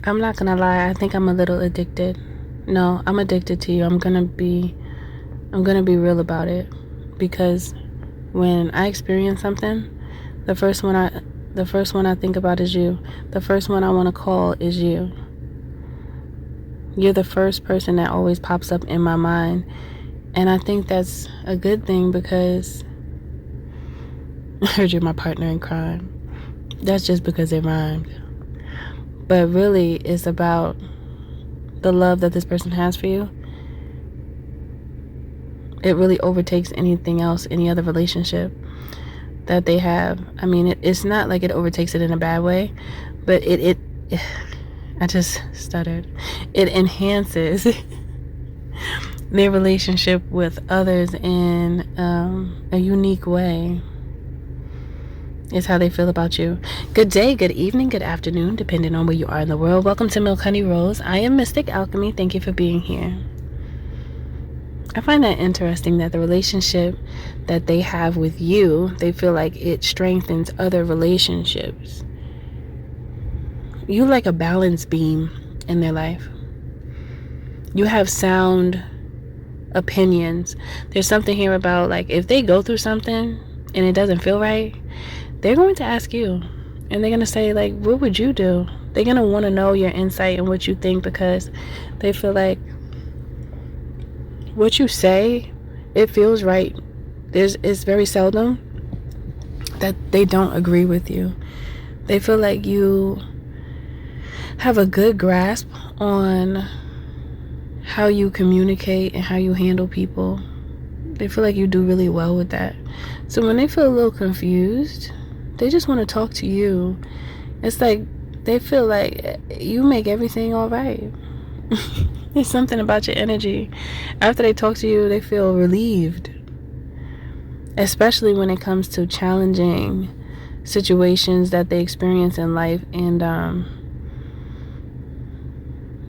I'm not gonna lie, I think I'm a little addicted. No, I'm addicted to you. I'm gonna be real about it. Because when I experience something, the first one I the first one I think about is you. The first one I want to call is you. You're the first person that always pops up in my mind. And I think that's a good thing because I heard you're my partner in crime. That's just because it rhymed. But really, it's about the love that this person has for you. It really overtakes anything else, any other relationship that they have. I mean, it's not like it overtakes it in a bad way, but I just stuttered. It enhances their relationship with others in a unique way. Is how they feel about you. Good day, good evening, good afternoon, depending on where you are in the world. Welcome to Milk Honey Rose. I am Mystic Alchemy. Thank you for being here. I find that interesting that the relationship that they have with you, they feel like it strengthens other relationships. You like a balance beam in their life. You have sound opinions. There's something here about, like, if they go through something and it doesn't feel right, they're going to ask you, and they're going to say, like, what would you do? They're going to want to know your insight and what you think, because they feel like what you say, it feels right. It's very seldom that they don't agree with you. They feel like you have a good grasp on how you communicate and how you handle people. They feel like you do really well with that. So when they feel a little confused, they just want to talk to you. It's like they feel like you make everything all right. There's something about your energy. After they talk to you, they feel relieved. Especially when it comes to challenging situations that they experience in life. And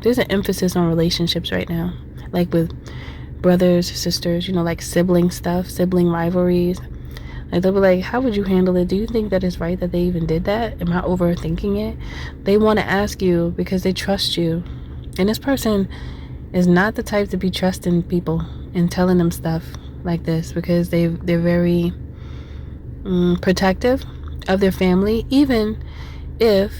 there's an emphasis on relationships right now. Like with brothers, sisters, like sibling stuff, sibling rivalries. Like they'll be like, how would you handle it? Do you think that it's right that they even did that? Am I overthinking it? They want to ask you because they trust you. And this person is not the type to be trusting people and telling them stuff like this, because they're very protective of their family, even if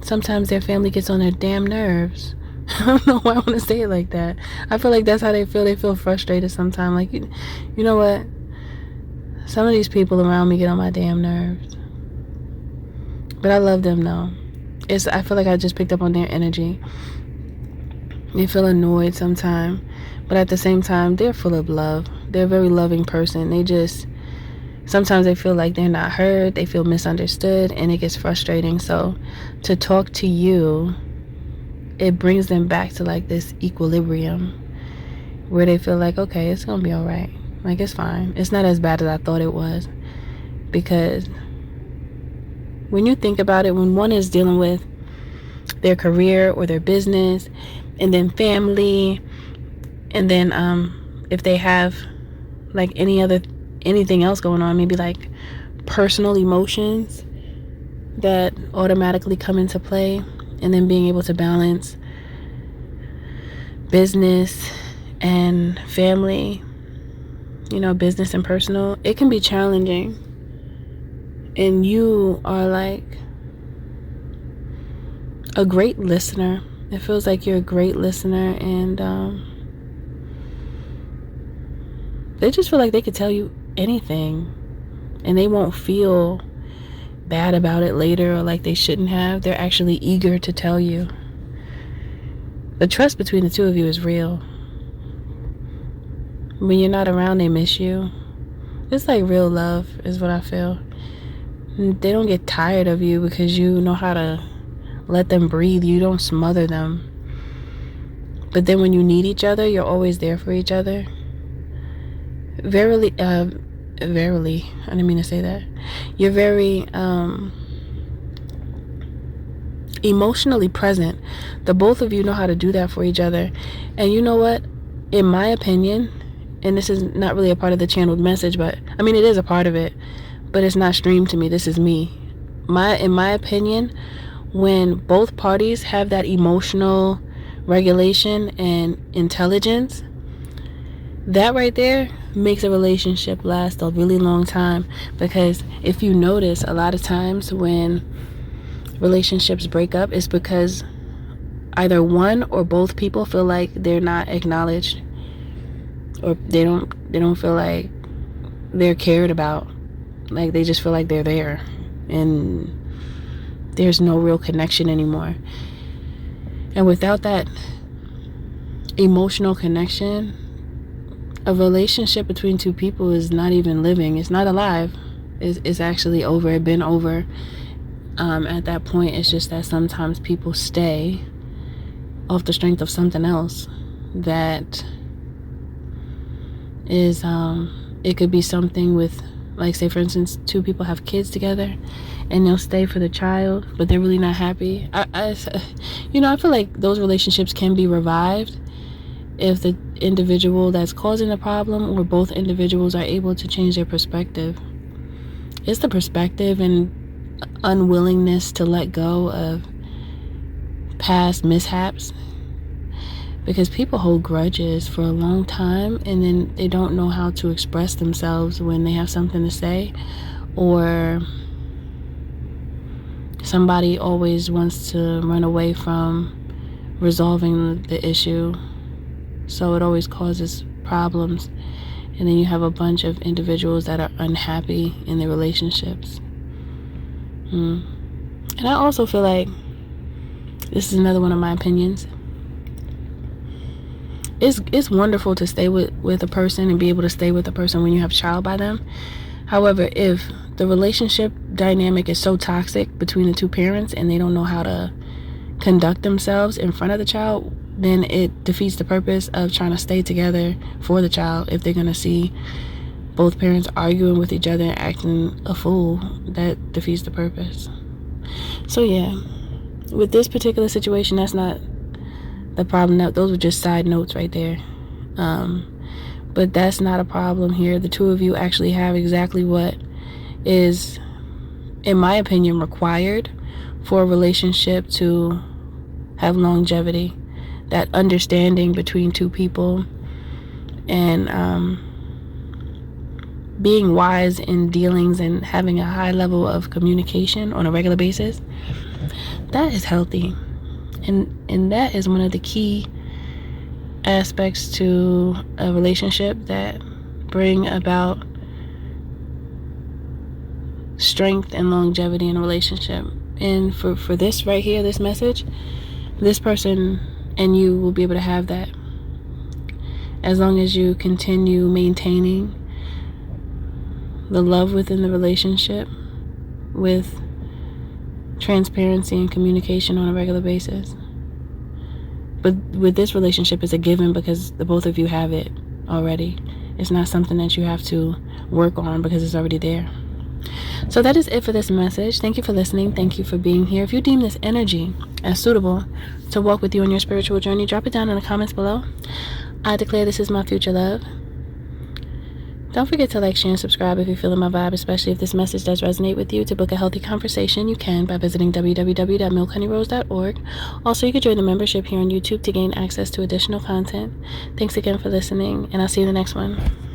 sometimes their family gets on their damn nerves. I don't know why I want to say it like that. I feel like that's how they feel. They feel frustrated sometimes. Like, you know what? Some of these people around me get on my damn nerves. But I love them though. I feel like I just picked up on their energy. They feel annoyed sometimes. But at the same time, they're full of love. They're a very loving person. Sometimes they feel like they're not heard. They feel misunderstood. And it gets frustrating. So to talk to you, it brings them back to like this equilibrium where they feel like, okay, it's going to be all right. Like, it's fine. It's not as bad as I thought it was. Because when you think about it, when one is dealing with their career or their business, and then family, and then if they have like anything else going on, maybe like personal emotions that automatically come into play, and then being able to balance business and family, business and personal, it can be challenging. And you are like a great listener. It feels like you're a great listener, and they just feel like they could tell you anything and they won't feel bad about it later or like they shouldn't have. They're actually eager to tell you. The trust between the two of you is real. When you're not around, they miss you. It's like real love is what I feel. They don't get tired of you because you know how to let them breathe. You don't smother them. But then when you need each other, you're always there for each other. Verily, I didn't mean to say that. You're very emotionally present. The both of you know how to do that for each other. And you know what? In my opinion, and this is not really a part of the channeled message, but I mean, it is a part of it, but it's not streamed to me. This is me. In my opinion, when both parties have that emotional regulation and intelligence, that right there makes a relationship last a really long time. Because if you notice, a lot of times when relationships break up, it's because either one or both people feel like they're not acknowledged, or they don't feel like they're cared about. Like, they just feel like they're there and there's no real connection anymore. And without that emotional connection, a relationship between two people is not even living. It's not alive. It's actually over. It's been over. At that point, it's just that sometimes people stay off the strength of something else that is, it could be something with, like, say for instance, two people have kids together and they'll stay for the child, but they're really not happy. I feel like those relationships can be revived if the individual that's causing the problem or both individuals are able to change their perspective. It's the perspective and unwillingness to let go of past mishaps, because people hold grudges for a long time and then they don't know how to express themselves when they have something to say, or somebody always wants to run away from resolving the issue, so it always causes problems, and then you have a bunch of individuals that are unhappy in their relationships. And I also feel like, this is another one of my opinions, it's wonderful to stay with a person and be able to stay with a person when you have a child by them. However, if the relationship dynamic is so toxic between the two parents and they don't know how to conduct themselves in front of the child, then it defeats the purpose of trying to stay together for the child. If they're going to see both parents arguing with each other and acting a fool, that defeats the purpose. So yeah, with this particular situation, that's not the problem. Those were just side notes right there. But that's not a problem here. The two of you actually have exactly what is, in my opinion, required for a relationship to have longevity. That understanding between two people, and being wise in dealings and having a high level of communication on a regular basis, that is healthy. And that is one of the key aspects to a relationship that bring about strength and longevity in a relationship. And for this right here, this message, this person and you will be able to have that as long as you continue maintaining the love within the relationship with transparency and communication on a regular basis. But with this relationship, it's a given because the both of you have it already. It's not something that you have to work on because it's already there. So that is it for this message. Thank you for listening. Thank you for being here. If you deem this energy as suitable to walk with you on your spiritual journey, drop it down in the comments below. I declare this is my future love. Don't forget to like, share, and subscribe if you're feeling my vibe, especially if this message does resonate with you. To book a healthy conversation, you can by visiting www.milkhoneyrose.org. Also, you can join the membership here on YouTube to gain access to additional content. Thanks again for listening, and I'll see you in the next one.